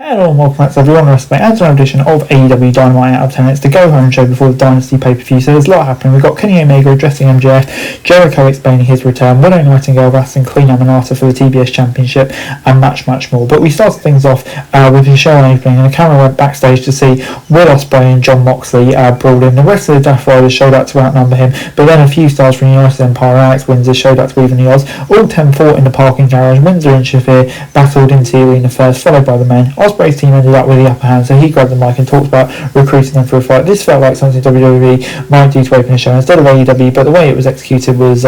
Hello and welcome back to everyone, and another edition of AEW Dynamite Out of 10. It's the go-home show before the Dynasty pay-per-view, so there's a lot happening. We've got Kenny Omega addressing MJF, Jericho explaining his return, Willow Nightingale wrestling Queen Aminata for the TBS Championship, and much more. But we started things off with the show on opening, and the camera went backstage to see Will Ospreay and Jon Moxley brawl in. The rest of the Death Riders showed up to outnumber him, but then a few stars from United Empire and Alex Windsor showed up to even the odds. All 10 fought in the parking garage. Windsor and Shafir battled into the arena first, followed by the men. Ospreay's team ended up with the upper hand, so he grabbed the mic and talked about recruiting them for a fight. This felt like something WWE might do to open a show instead of AEW, but the way it was executed was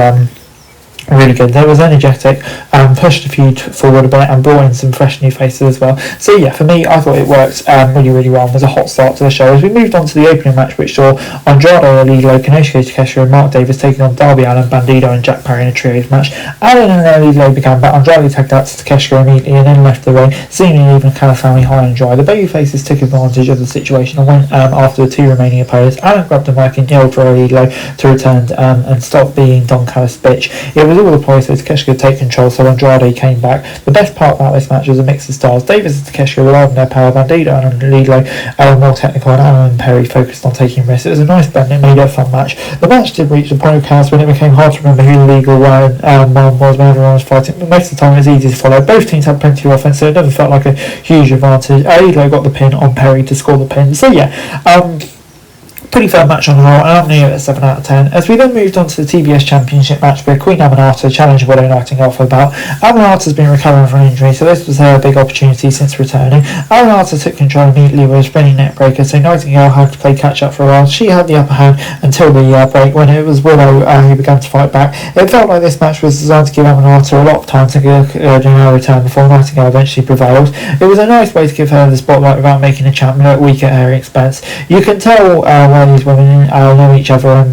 really good. It was energetic, pushed the feud forward a bit and brought in some fresh new faces as well. So yeah, for me, I thought it worked really well and was a hot start to the show. As we moved on to the opening match, which saw Andrade, Alilo, Konosuke Takeshita and Mark Davis taking on Darby Allin, Bandido and Jack Perry in a trios match. Allin and Alilo began, but Andrade tagged out to Takeshita immediately and then left the ring, seemingly leaving Calafami high and dry. The babyfaces took advantage of the situation and went after the two remaining opponents. Allin grabbed the mic and yelled for Alilo to return and stop being Don Callis' bitch. It was all the place so Takeshita could take control, so Andrade came back. The best part about this match was a mix of styles. Davis and Takeshita relied on their power. Bandido and Alilo were more technical, and Allin and Perry focused on taking risks. It was a nice blend. It made it a fun match. The match did reach the point of chaos when it became hard to remember who the legal one was when everyone was fighting, but most of the time it was easy to follow. Both teams had plenty of offense, so it never felt like a huge advantage. Alilo got the pin on Perry to score the pin. So yeah, pretty fair match on the whole, and I'm near at 7 out of 10. As we then moved on to the TBS Championship match where Queen Aminata challenged Willow Nightingale for the belt. Aminata's been recovering from injury, so this was her big opportunity since returning. Aminata took control immediately with a spinning neck breaker, so Nightingale had to play catch up for a while. She had the upper hand until the break, when it was Willow who began to fight back. It felt like this match was designed to give Aminata a lot of time to do her return before Nightingale eventually prevailed. It was a nice way to give her the spotlight without making the champ look weak at her expense. You can tell these women know each other and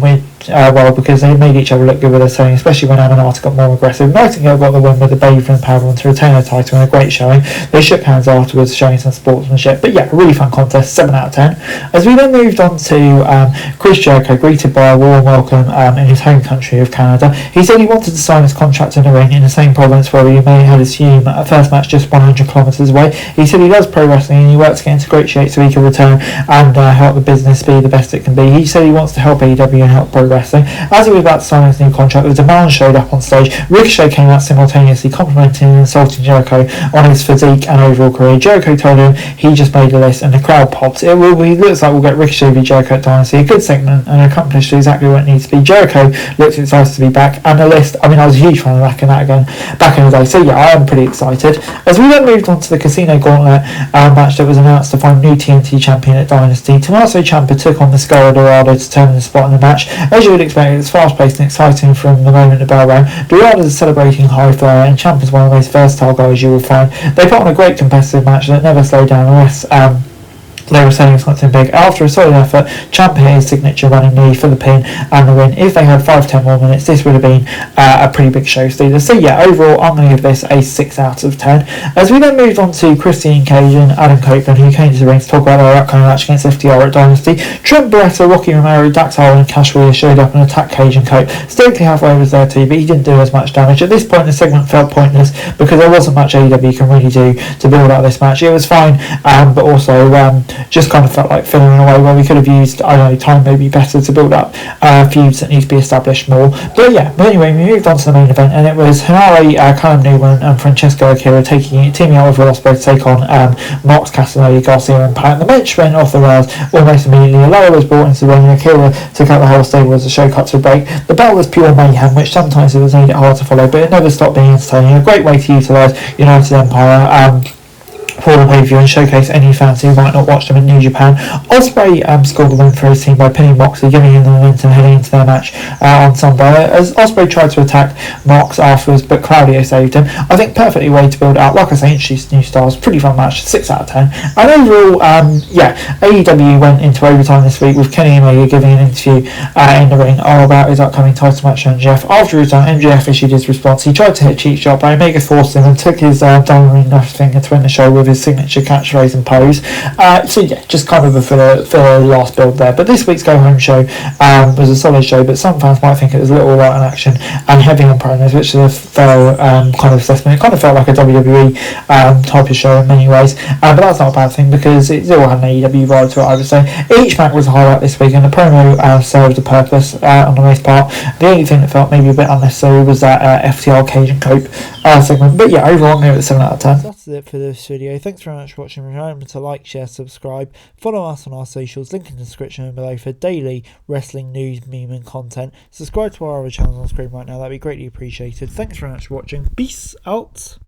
well, because they made each other look good with their selling, especially when Aminata got more aggressive. Nightingale got the win with the baby from the powerbomb to retain her title in a great showing. They shook hands afterwards, showing some sportsmanship. But yeah, a really fun contest, 7 out of 10. As we then moved on to Chris Jericho, greeted by a warm welcome in his home country of Canada. He said he wanted to sign his contract in the ring in the same province where he may have his first match just 100 kilometres away. He said he loves pro wrestling and he works to get into great shape so he can return and help the business be the best it can be. He said he wants to help AEW and help pro wrestling. As he was about to sign his new contract, the demand showed up on stage. Ricochet came out simultaneously, complimenting and insulting Jericho on his physique and overall career. Jericho told him he just made a list, and the crowd popped. It looks like we'll get Ricochet v Jericho at Dynasty. A good segment and accomplished exactly what it needs to be. Jericho looks excited to be back, and the list, I mean, I was a huge fan of back in the day, so yeah, I am pretty excited. As we then moved on to the Casino Gauntlet match that was announced to find new TNT champion at Dynasty, Tommaso Ciampa took on the Mascara Dorado to determine the spot in the match. As you would expect, it's fast-paced and exciting from the moment the bell rang. Dorados are celebrating high flyer, and Ciampa's one of the most versatile guys you will find. They put on a great competitive match that never slowed down unless they were saying something big. After a solid effort, Ciampa hit his signature running knee for the pin and the win. If they had 5-10 more minutes, this would have been a pretty big show stealer. So yeah, overall, I'm going to give this a 6 out of 10. As we then moved on to Christian Cage and Adam Copeland, who came to the ring to talk about their upcoming match against FTR at Dynasty. Trent Beretta, Rocky Romero, Dax Harwood and Cash Wheeler showed up and attacked Cage and Cope. Stokely halfway was there too, but he didn't do as much damage. At this point, the segment felt pointless because there wasn't much AEW can really do to build out this match. It was fine, but also just kind of felt like filling in a way where we could have used, I don't know, time maybe better to build up feuds that need to be established more. But anyway, we moved on to the main event, and it was Hanare, Callum Newman and Francesco Akira teaming up with Will Ospreay to take on Mox, Casanova, Garcia and Pat. The match went off the rails almost immediately. Alaro was brought into the ring and Akira took out the whole stable as the show cut to a break. The battle was pure mayhem, which sometimes it was made it hard to follow, but it never stopped being entertaining. A great way to utilise United Empire for the pay-per-view and showcase any fans who might not watch them in New Japan. Ospreay scored the win for his team by pinning Moxley, giving him the momentum heading into their match on Sunday. As Ospreay tried to attack Mox afterwards, but Claudio saved him. I think perfectly way to build out. Like I say, introduced new stars. Pretty fun match. 6 out of 10. And overall, AEW went into overtime this week with Kenny Omega giving an interview in the ring all about his upcoming title match with MJF. After his time, MJF issued his response. He tried to hit a cheap shot, but Omega forced him and took his diamond ring knife finger to end the show with his signature catchphrase and pose. So yeah, just kind of a filler last build there. But this week's Go Home show was a solid show, but some fans might think it was a little light on action and heavy on promos, which is a fair kind of assessment. It kind of felt like a WWE type of show in many ways, but that's not a bad thing because it still had an AEW vibe to it, I would say. Each match was a highlight this week, and the promo served a purpose on the most part. The only thing that felt maybe a bit unnecessary was that FTR Cage and Cope segment, but yeah, overall I'm going to give it 7 out of 10. That's it for this video. Thanks very much for watching. Remember to like, share, subscribe, follow us on our socials, link in the description below for daily wrestling news, meme and content. Subscribe to our other channels on screen right now, that'd be greatly appreciated. Thanks very much for watching. Peace out.